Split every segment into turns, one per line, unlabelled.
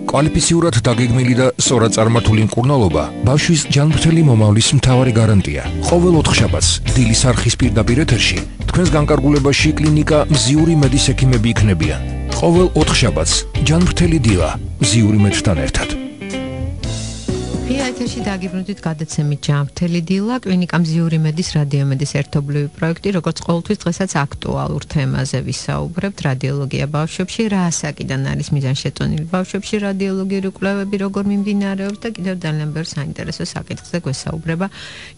კვალიფიციურად დაგეგმილი და სწორად წარმართული მკურნალობა ბავშვის ჯანმრთელი მომავლის მთავარი გარანტია. ყოველ ოთხშაბათს დილის არხის პირდაპირ ეთერში თქვენს განკარგულებაში კლინიკა მზიური მედის ექიმები იქნებიან. ყოველ ოთხშაბათს ჯანმრთელი დილა მზიური მედთან ერთად.
ეთერში დაგიბრუნდით გადაცემით ჯანმრთელი დილა, კლინიკა მზიური მედის რადიომედის ერთობლივი პროექტი, როგორც ყოველთვის დღესაც აქტუალურ თემაზე ვისაუბრებთ, რადიოლოგია ბავშვებში, რა ასაკიდან არის მიზანშეწონილი ბავშვებში რადიოლოგიური კვლევები, როგორ მიმდინარეობს და კიდევ ძალიან ბევრ საინტერესო საკითხზე გვესაუბრება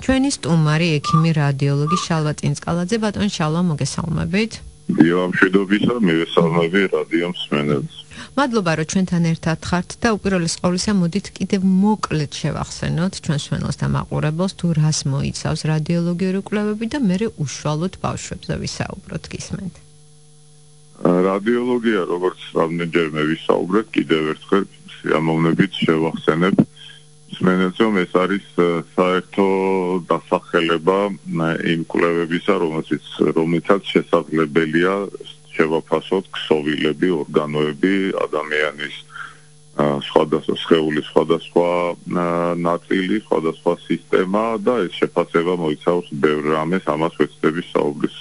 ჩვენი სტუმარი, ექიმი, რადიოლოგი შალვა წინწყალაძე. ბატონ შალვა, მოგესალმებით.
მშვიდობისა, მივესალმები რადიო მსმენელს.
მადლობა, რომ ჩვენთან ერთად ხართ და უპირველეს ყოვლისა მოდით კიდევ მოკლედ შევახსენოთ ჩვენს მსმენელს და მაყურებელს თუ რას მოიცავს რადიოლოგიური კვლევები და მერე უშუალოდ ბავშვებზე ვისაუბროთ, გისმენთ.
რადიოლოგია, როგორც რამდენჯერმე ვისაუბრეთ, კიდევ ერთხელ სიამოვნებით შევახსენებ მსმენელს, რომ ეს არის საერთო დასახელება იმ კვლევებისა, რომელთაც შესაძლებელია შევაფასოთ ქსოვილები, ორგანოები, ადამიანის სხვადასხვა სხეულის სხვადასხვა ნაწილი, სხვადასხვა სისტემა და ეს შეფასება მოიცავს ბევრ რამეს, ამას ვეცდები საუბრის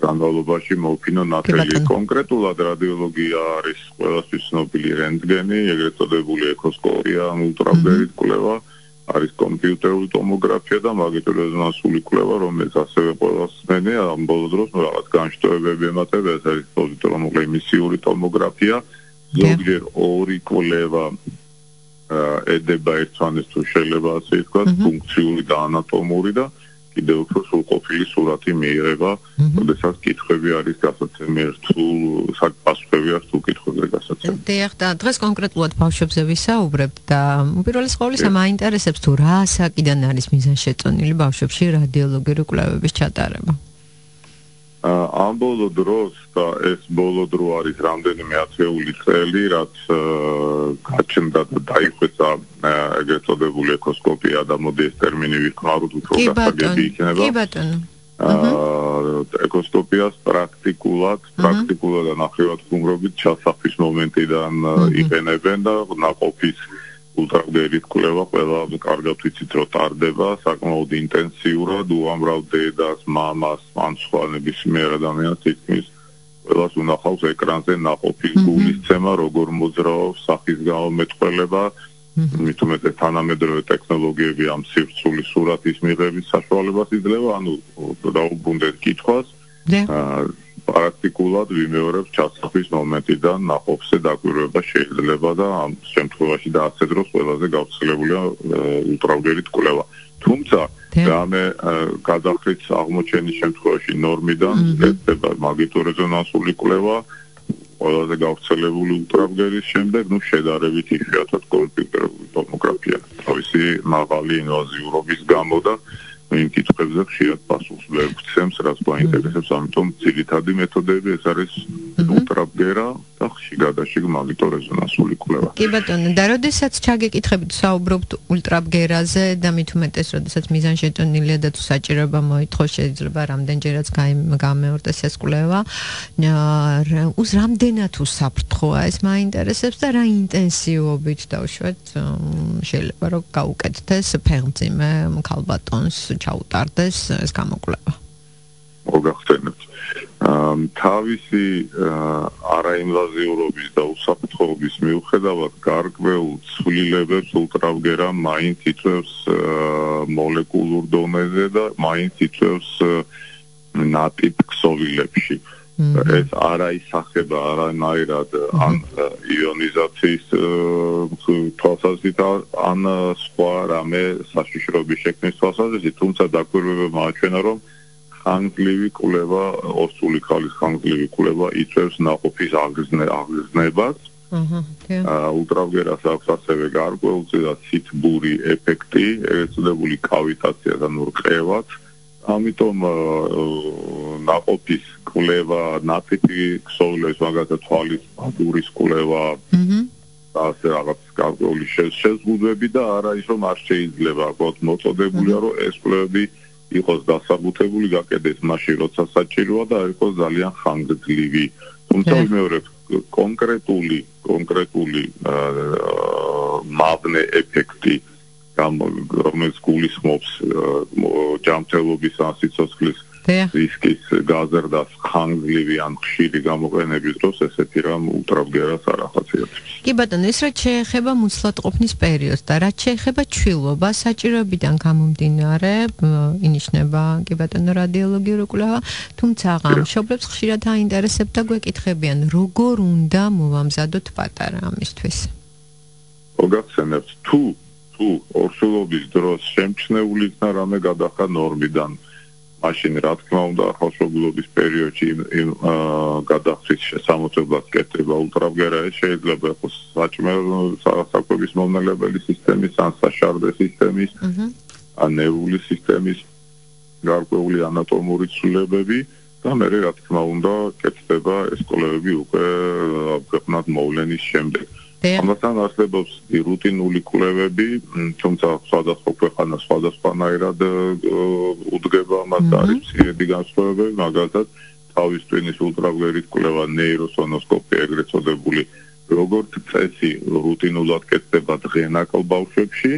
განმავლობაში მოვფინო ნათელი. კონკრეტულად რადიოლოგია არის ყველასთვის ცნობილი რენტგენი, ეგრეთ წოდებული ეკოსკოპია, ულტრაბგერით კვლევა, არის კომპიუტერული ტომოგრაფია და მაგნიტურეზონანსული კვლევა, რომელიც ასევე ყველას სმენია ამ ბოლო დროს რაღაც განშტოებები ემატება, ეს არის პოზიტრონულ-ემისიური ტომოგრაფია, ზოგჯერ ორი კვლევა ედება ერთმანეთს თუ შეიძლება ასე ითქვას, ფუნქციური და ანატომური და კიდევ უფრო სრულყოფილი სურათი მიიღება, როდესაც კითხვები არის გასაცემი რთულ, პასუხები აქვს თუ კითხვებზე გასაცემი.
დიახ, და დღეს კონკრეტულად ბავშვებზე ვისაუბრებთ და უპირველეს ყოვლისა მაინტერესებს თუ რა ასაკიდან არის მიზანშეწონილი ბავშვებში რადიოლოგიური კვლევების ჩატარება.
ამ ბოლო დროს და ეს ბოლო დრო არის რამდენიმე ათეული წელი, რაც გაჩნდა და დაიხვეწა ეგრეთ წოდებული ეკოსკოპია და მოდი ეს ტერმინი ვიხმაროთ, უფრო გასაგები იქნება.
კი ბატონო.
ეკოსკოპიას პრაქტიკულად და ნახევარ ხუმრობით ჩასახვის მომენტიდან იყენებენ და ნაყოფის ულტრაბგერით კვლევა ყველა კარგად ვიცით რომ ტარდება საკმაოდ ინტენსიურად უამრავ დედას, მამას, ან სხვა ნებისმიერ ადამიანს თითქმის ყველას უნახავს ეკრანზე ნაყოფის გულისცემა, როგორ მოძრაობს, სახის გამომეტყველება, მით უმეტეს თანამედროვე ტექნოლოგიები ამ სივრცული სურათის მიღების საშუალებას იძლევა, ანუ დაუბრუნდეთ კითხვას. პრაქტიკულად ვიმეორებს ჩასახვის მომენტიდან ნაყოფზე დაკვირვება შეიძლება და ამ შემთხვევაში და ასე დროს ყველაზე გავრცელებულია ულტრაბგერით კვლევა. თუმცა რამე გადახრით აღმოჩენის შემთხვევაში ნორმიდან ეცდება მაგნიტურეზონანსული კვლევა ყველაზე გავრცელებული ულტრაბგერის შემდეგ, შედარებით იშვიათად კომპიუტერული ტომოგრაფია. თავისი მაღალი ინვაზიურობის გამო და იმ კითხვებზე ხშირად პასუხს ვერ გვცემს, რაც გვაინტერესებს, ამიტომ ძირითადი მეთოდები ეს არის ულტრაბგერა და ხშირადაშიგ მაგნიტურეზონანსული კვლევა.
კი ბატონო, და როდესაც ჩაგეკითხებით საუბრობთ ულტრაბგერაზე და მით უმეტეს, როდესაც მიზანშეწონილია და თუ საჭიროება მოითხოვს, შეიძლება რამდენჯერაც გამეორდეს ეს კვლევა. რამდენად უსაფრთხოა ეს მაინტერესებს და რა ინტენსივობით დავუშვათ შეიძლება რომ გაუკეთდეს ფეხმძიმე ქალბატონს ჩაუტარდეს ეს გამოკვლევა.
მოგახსენებთ. თავისი არაინვაზიურობის და უსაფრთხოების მიუხედავად გარკვეულ ცვლილებებს ულტრაბგერა მაინც იწვევს მოლეკულურ დონეზე და მაინც იწვევს ნატიფ ქსოვილებში. ეს არ აისახება არანაირად ან იონიზაციის თვალსაზრისით ან სხვა რამე საშიშროების შექმნის თვალსაზრისით, თუმცა დაკვირვებებმა აჩვენა, რომ ხანგრძლივი კვლევა, ორსული ქალის ხანგრძლივი კვლევა იწვევს ნაყოფის აღგზნებას. ულტრაბგერას აქვს ასევე გარკვეულწილად და ციტბური ეფექტი, ეგრეთ წოდებული კავიტაცია და რყევაც. ამიტომ ნაყოფის კვლევა, ნატიფი ქსოვილების, მაგალითად თვალის ბადურის კვლევა, ასე რაღაც გარკვეული შეზღუდვები და არა ის რომ არ შეიძლება მოწოდებულია, რომ ეს კვლევები იყოს დასაბუთებული, გაკეთდეს მაშინ, როცა საჭიროა და არ იყოს ძალიან ხანგრძლივი. თუმცა ვიმეორებ, კონკრეტული მაგნე ეფექტი რომელიც გულისხმობს ჯანმრთელობის ან სიცოცხლის რისკის გაზრდას ხანგრძლივი ან ხშირი გამოყენების დროს ესეთი რამ ულტრაბგერას არ ახასიათებს.
კი ბატონო, ეს რაც შეეხება მუცლადყოფნის პერიოდს და რაც შეეხება ჩვილობა, საჭიროებიდან გამომდინარე ინიშნება კი ბატონო რადიოლოგიური კვლევა, თუმცა მშობლებს ხშირად აინტერესებდა გვეკითხებიან, როგორ უნდა მოვამზადოთ პატარა ამისთვის.
მოგახსენებთ, თუ ორსულობის დროს შემჩნეული იქნა რამე გადახდა ნორმიდან მაშინ რა თქმა უნდა ახალშობილობის პერიოდში გადახდის შესამოწებლად კეთდება ულტრაბგერა ეს შეიძლება იყოს საკვების მომნელებელი სისტემის ან საშარდე სისტემის ან ნერვული სისტემის გარკვეული ანატომური ცვლილებები და მე რა თქმა უნდა კეთდება ეს კვლევები უკვე ქვეყნად მოვლენის შემდეგ. ამასთან არსებობს რუტინული კვლევები, თუმცა სხვადასხვა ქვეყანა სხვადასხვანაირად უდგება მას არის მცირედი განსხვავებები, მაგალითად თავის ტვინის ულტრაბგერით კვლევა ნეიროსონოსკოპია ეგრეთ წოდებული როგორც წესი რუტინულად კეთდება დღენაკლ ბავშვებში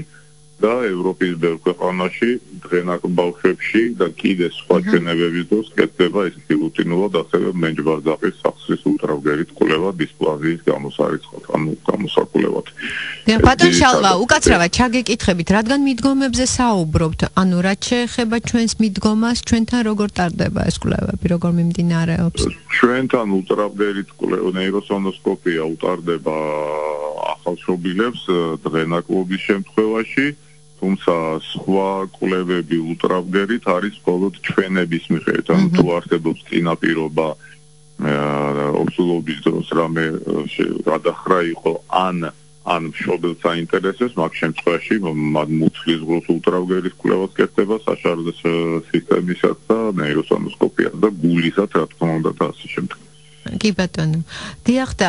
და ევროპის ბევრ ქვეყანაში დღენაკლ ბავშვებში და კიდე სხვა ჩვენებების დროს კეთდება ისეთი რუტინულად ასევე მენჯბარდაყის სახსრის ულტრაბგერით კვლევა დისპლაზიის გამოსაკვლევად.
ბატონ შალვა, უკაცრავად ჩაგეკითხებით, რადგან მიდგომებზე საუბრობთ, ანუ რაც შეეხება ჩვენს მიდგომას, ჩვენთან როგორ ტარდება ეს კვლევები, როგორ მიმდინარეობს?
ჩვენთან ულტრაბგერით კვლევა ნეიროსონოსკოპია უტარდება ახალშობილებს დღენაკლობის შემთხვევაში. თუმცა სხვა კვლევები ულტრაბგერით არის მხოლოდ ჩვენების მიხედვით, ანუ თუ არსებობს წინაპირობა ორსულობის დროს რამე გადახრა იყო ან მშობელს აინტერესებს, მაგ შემთხვევაში მუცლის დროს ულტრაბგერის კვლევას კეთდება საშარდე სისტემისაც და ნეიროსონოსკოპიას და გულისაც რა თქმა უნდა და ასე შემდეგ.
კი ბატონო. დიახ და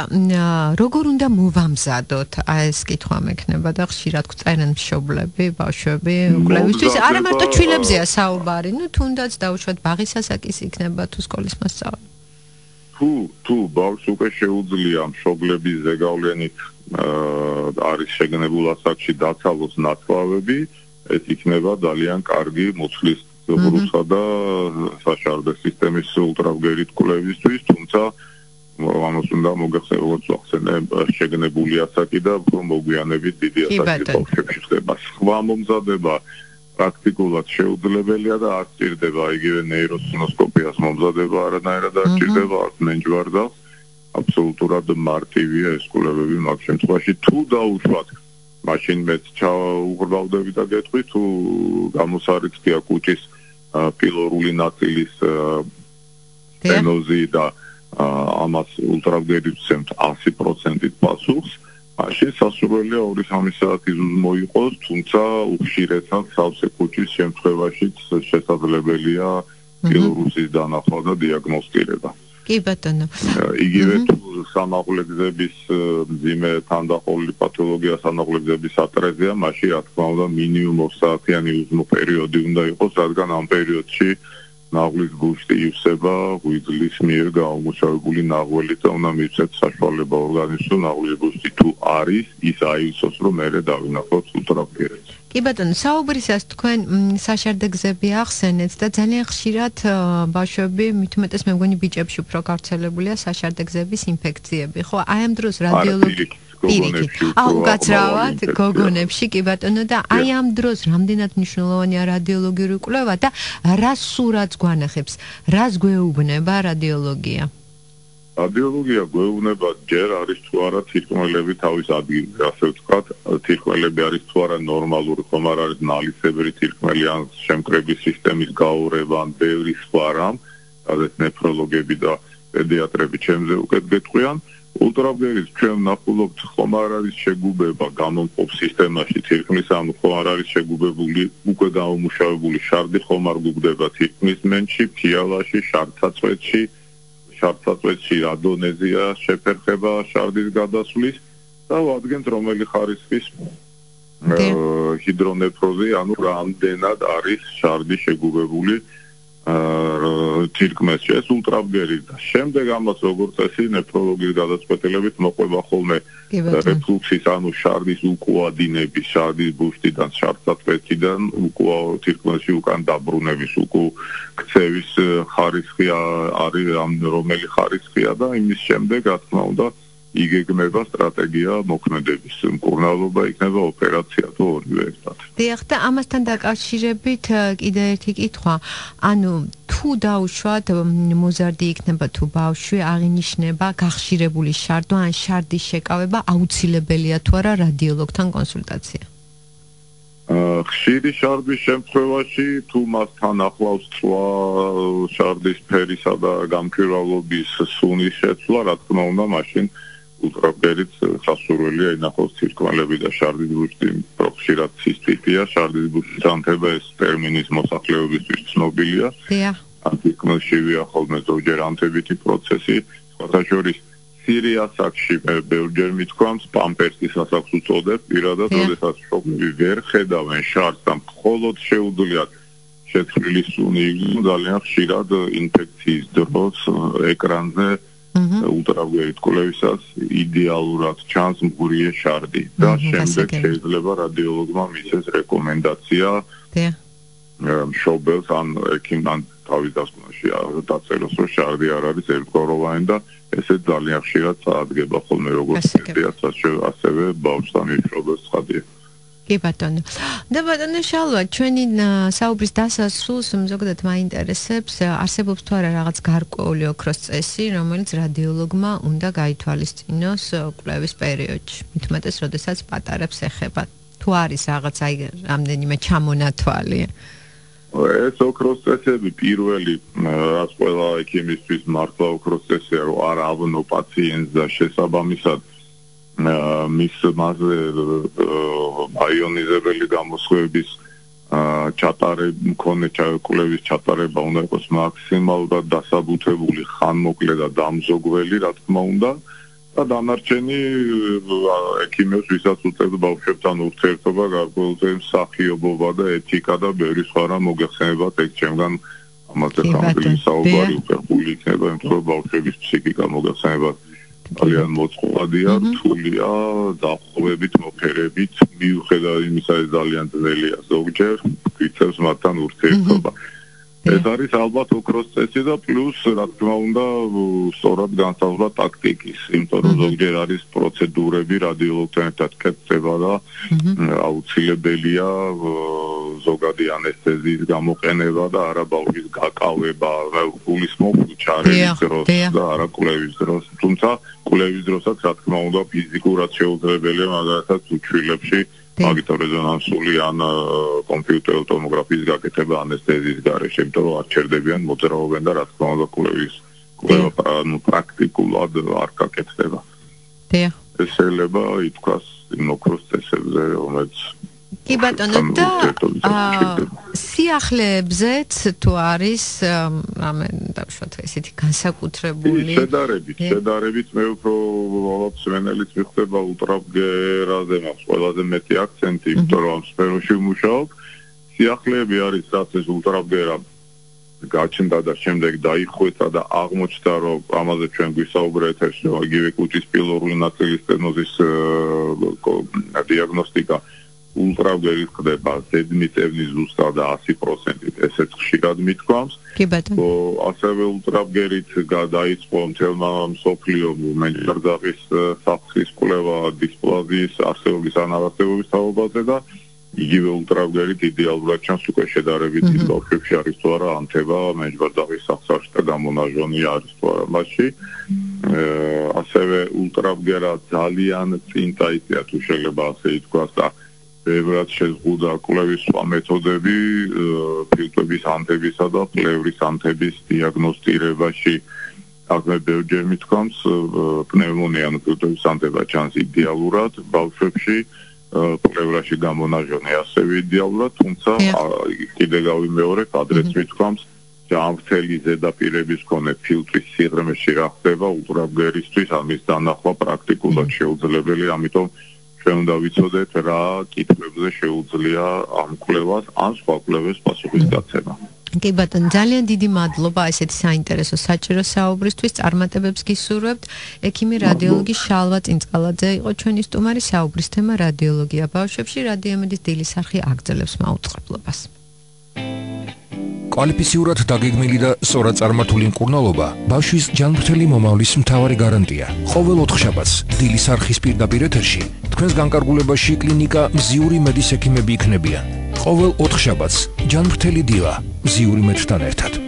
როგორ უნდა მოვამზადოთ? ეს კითხვა მექნება და ხშირად წერენ მშობლები, ბავშვები კვლევისთვის, არა მარტო ჩვილებზეა საუბარი, თუნდაც დაუშვათ ბაღის ასაკის იქნება თუ სკოლის მასწავლებელი.
თუ ბავშვს უკვე შეუძლია მშობლების ზეგავლენით არის შეგნებულ ასაკში დაცალოს ნათლავები, ეს იქნება ძალიან კარგი მუცლის ზღვრისა და საშარდე სისტემის ულტრაბგერით კვლევისთვის, თუმცა ამას უნდა მოგახსენოთ, შეგნებული ასაკი და მოგვიანებით დიდი ასაკის ბავშვებში ხდება. სხვა მომზადება პრაქტიკულად შეუძლებელია და არ სჭირდება იგივე ნეიროსონოსკოპიას მომზადება არანაირად არ სჭირდება მენჯვარდას აბსოლუტურად მარტივია ეს კვლევები მაგ შემთხვევაში თუ დაუშვათ მაშინ მეც ჩაუღრმავდები და გეტყვი თუ გამოსარიცხია კუჭის პილორული ნაწილის სტენოზი და ამას ულტრაბგერით ვცემთ 100%-ით პასუხს მაშინ სასურველია 2-3 საათი მოიყოს, თუმცა უხშირესად სავსე კუჭის შემთხვევაშიც შესაძლებელია პილორუსის დანახვა და დიაგნოსტირება.
კი ბატონო.
იგივე თუ სამაღლეგზების მძიმე თანდაყოლილი პათოლოგია სამაღლეგზების ატრეზია, მაშინ რა თქმა უნდა მინიმუმ 2 საათიანი უზმო პერიოდი უნდა იყოს, რადგან ამ პერიოდში ნაღლის ბუშტი ივსება ღვიძლის მიერ გამომუშავებული ნაღველით და უნდა მივცეთ საშუალება ორგანიზმს ნაღლის ბუშტი თუ არის ის აივსოს რომ მერე დავინახოთ ულტრაბგერეთს.
კი ბატონო, საუბრისას თქვენ საშარდე გზები ახსენეთ და ძალიან ხშირად ბავშვები, მით უმეტეს მე მგონი ბიჭებში უფრო გავრცელებულია საშარდე გზების ინფექციები, ხო? აი ამ დროს რადიოლოგი უკაცრავად გოგონებში კი ბატონო და აი ამ დროს რამდენად მნიშვნელოვანია რადიოლოგიური კვლევა და რას სურათს გვანახებს, რას გვეუბნება რადიოლოგია?
რადიოლოგია გვეუბნება ჯერ არის თუ არა თირკმელები თავის ადგილზე, ასე ვთქვათ, თირკმელები არის თუ არა ნორმალური, ხომ არ არის ნალისებრი თირკმელი ან შემკრების სისტემის გაურება ან ბევრი სხვა რამ, სადაც ნეფროლოგები და პედიატრები ჩემზე უკეთ გეტყვიან. ულტრაბგერით ჩვენ ვნახულობთ ხომ არ არის შეგუბება გამომყოფ სისტემაში თირკმლის ან ხომ არ არის შეგუბებული უკვე გამომუშავებული შარდი ხომ არ გუგდება თირკმლის მენჩი, ფიალაში, შარდსაწვეთში რადონეზია შეფერხება შარდის გადასვლის და ვადგენთ რომელი ხარისხის ჰიდრონეფროზი, ანუ რამდენად არის შარდი შეგუბებული თირკმეს ეს ულტრაბგერი და შემდეგ ამას როგორც წესი ნეფროლოგის გადაწყვეტილებით მოყვება ხოლმე რეფლუქსის ანუ შარდის უკუადინების, შარდის ბუშტიდან, შარდსაწყვეტიდან თირკმელში უკან დაბრუნების ქცევის ხარისხი არის რომელი ხარისხია და იმის შემდეგ რა თქმა უნდა იგეგმება სტრატეგია მოქმედების მკურნალობა იქნება ოპერაცია თუ ორივე ერთად.
დიახ და ამასთან დაკავშირებით კიდე ერთი კითხვა. ანუ თუ დაუშვათ მოზარდი იქნება თუ ბავშვი აღინიშნება გახშირებული შარდვა ან შარდის შეკავება აუცილებელია თუ არა რადიოლოგთან კონსულტაცია?
ხშირი შარდის შემთხვევაში თუ მასთან ახლავს წვა შარდის ფერისა და გამქირავობის სუნის შეცვლა, რა თქმა უნდა, მაშინ ულტრაბგერით სასურველია ინახოს თირკმელები და შარდის ბუშტი ხშირად ცისტიტია, შარდის ბუშტის ანთება ეს ტერმინის მოსახლეობისთვის ცნობილია.
დიახ.
თირკმელშივია ხოლმე ზოგჯერ ანთებითი პროცესი, სხვათა შორის სირია საქმეში ბევრჯერ მithქვამს პამპერსის ასაკს უწოდებ პირადად, როდესაც შობლები ვერ ხედავენ შარდს და მხოლოდ შეუძლიათ შეცვლილი სუნი ძალიან ხშირად ინფექციის დროს ეკრანზე ულტრაბგერით კვლევისას იდეალურად ჩანს მღვრიე შარდი და შემდეგ შეიძლება რადიოლოგმა მისცეს რეკომენდაცია მშობელს ან ექიმთან თავის დასკვნაში დაწეროს რომ შარდი არ არის ერთგვაროვანი და ესე ძალიან ხშირად წარადგება ხოლმე როგორც პედიატრს ასევე ბავშვთან მშობელს ხადია.
კი ბატონო. და ბატონო შალვა, ჩვენი საუბრის დასასრულს ზოგადად მაინტერესებს, არსებობს თუ არა რაღაც გარკვეული ოქროს წესი, რომელიც რადიოლოგმა უნდა გაითვალისწინოს კვლევის პერიოდში, მithumetes, როდესაც პატარებს ეხება. თუ არის რაღაც აი რამდენიმე ჩამონათვალი?
ეს ოქროს წესები პირველი, რაც ყველა ექიმისთვის მართლა ოქროს წესია, რომ არ ავნო პაციენტს და შესაბამისად მის მასზე აიონიზებელი გამოსხივების მქონე კვლევის ჩატარება უნდა იყოს მაქსიმალურად დასაბუთებული, ხანმოკლე და დამზოგველი, რა თქმა უნდა. და დანარჩენი ექიმებს ვისაც უწევთ ბავშვებთან ურთიერთობა, გარკვეულწილად მსახიობობა და ეთიკა და ბევრი სხვა რამ მოგეხსენებათ ეგ ჩემგან ამაზე ხანგრძლივი საუბარი უხერხული იქნება, იმიტომ რომ ბავშვების ფსიქიკა მოგეხსენებათ ძალიან მოწყვლადია, რთულია, დაახლოებით მოფერებით, მიუხედავად იმისა, ეს ძალიან ძნელია ზოგჯერ, გვიწევს მათთან ურთიერთობა. ეს არის ალბათ ოქროს წესი და პლუს, რა თქმა უნდა, სწორად განსაზღვრა ტაქტიკის, იმიტომ რომ ზოგჯერ არის პროცედურები რადიოლოგთან ერთად კეთდება და აუცილებელია ზოგადი ანესთეზიის გამოყენება და არა ბავშვის გაკავება, გულისხმობ ჩარევის დროს და არა კვლევის დროს. თუმცა კვლევის დროსაც, რა თქმა უნდა, ფიზიკურად შეუძლებელია მაგალითად უჩვილებში მაგნიტორეზონანსული ან კომპიუტერული ტომოგრაფიის გაკეთება ანესთეზიის გარეშე, იმიტომ რომ არ ჩერდებიან, მოძრაობენ და რა თქმა უნდა კვლევა პრაქტიკულად არ გაკეთდება. ეს შეიძლება ითქვას იმ ოქროს წესებზე, რომელიც
კი ბატონო და სიახლეებზეც თუ არის დავუშვათ ესეთი განსაკუთრებული
შედარებით მე უფრო სვენელიც მიხდება ულტრაბგერაზე მაქვს ყველაზე მეტი აქცენტი, იმიტომ რომ ამ სფეროში ვმუშაობ. სიახლეები არის რაც ეს ულტრაბგერა გაჩნდა და შემდეგ დაიხვეწა და აღმოჩნდა რომ ამაზე ჩვენ გვისაუბრეთ ეთერში, იგივე კუჭის პილორული ნაწილის სტენოზის დიაგნოსტიკა ულტრაბგერით ხდება ზედმიწევნის ზუსტად და 100%-ით, ესეც ხშირად მithქვამს.
კი ბატონო.
ასევე ულტრაბგერით გადაიწყო მთელმა მსოფლიომ მენჯგარდაღის საფრთხის კვლევა დისპლაზიის არსებობის ან არარსებობის თაობაზე და იგივე ულტრაბგერით იდეალურად ჩანს უკვე შედარებით ის ბავშვებში არის თუ არა ანთება მენჯგარდაღის საფრთხეში და გამონაჟონი არის თუ არა მასში. ასევე ულტრაბგერა ძალიან წინ წაიწია თუ შეიძლება ასე ითქვას და ბევრად შეზღუდა კვლევის სხვა მეთოდები ფილტვების ანთებისა და პლევრის ანთების დიაგნოსტირებაში. აქ მე ბევრჯერ მithქვამს პნევმონია ან ფილტვების ანთება ჩანს იდეალურად ბავშვებში, პლევრაში გამონაჟონი ასევე იდეალურად, თუმცა კიდე გავიმეორებ, ადრეც მithქვამს ჯანმრთელი ზედაპირების მქონე ფილტვის სიღრმეში რა ხდება ულტრაბგერისთვის, ამის დანახვა პრაქტიკულად შეუძლებელია, ამიტომ ჩვენ უნდა ვიცოდეთ რა კითხვებზე შეუძლია ამ კვლევას ან სხვა კვლევებს პასუხის გაცემა.
კი ბატონო, ძალიან დიდი მადლობა ესეთი საინტერესო საჭირო საუბრისთვის. წარმატებებს გისურვებთ. ექიმი რადიოლოგი შალვა წინწყალაძე იყო ჩვენი სტუმარი. საუბრის თემა რადიოლოგია ბავშვებში. რადიომედის დილის არხი აგრძელებს მაუწყებლობას.
კვალიფიციურად დაგეგმილი და სწორად წარმართული მკურნალობა ბავშვის ჯანმრთელი მომავლის მთავარი გარანტია. ყოველ ოთხშაბათს დილის არხის პირდაპირ ეთერში თქვენს განკარგულებაში კლინიკა მზიური მედის ექიმები იქნებიან. ყოველ ოთხშაბათს ჯანმრთელი დილა მზიური მედთან ერთად.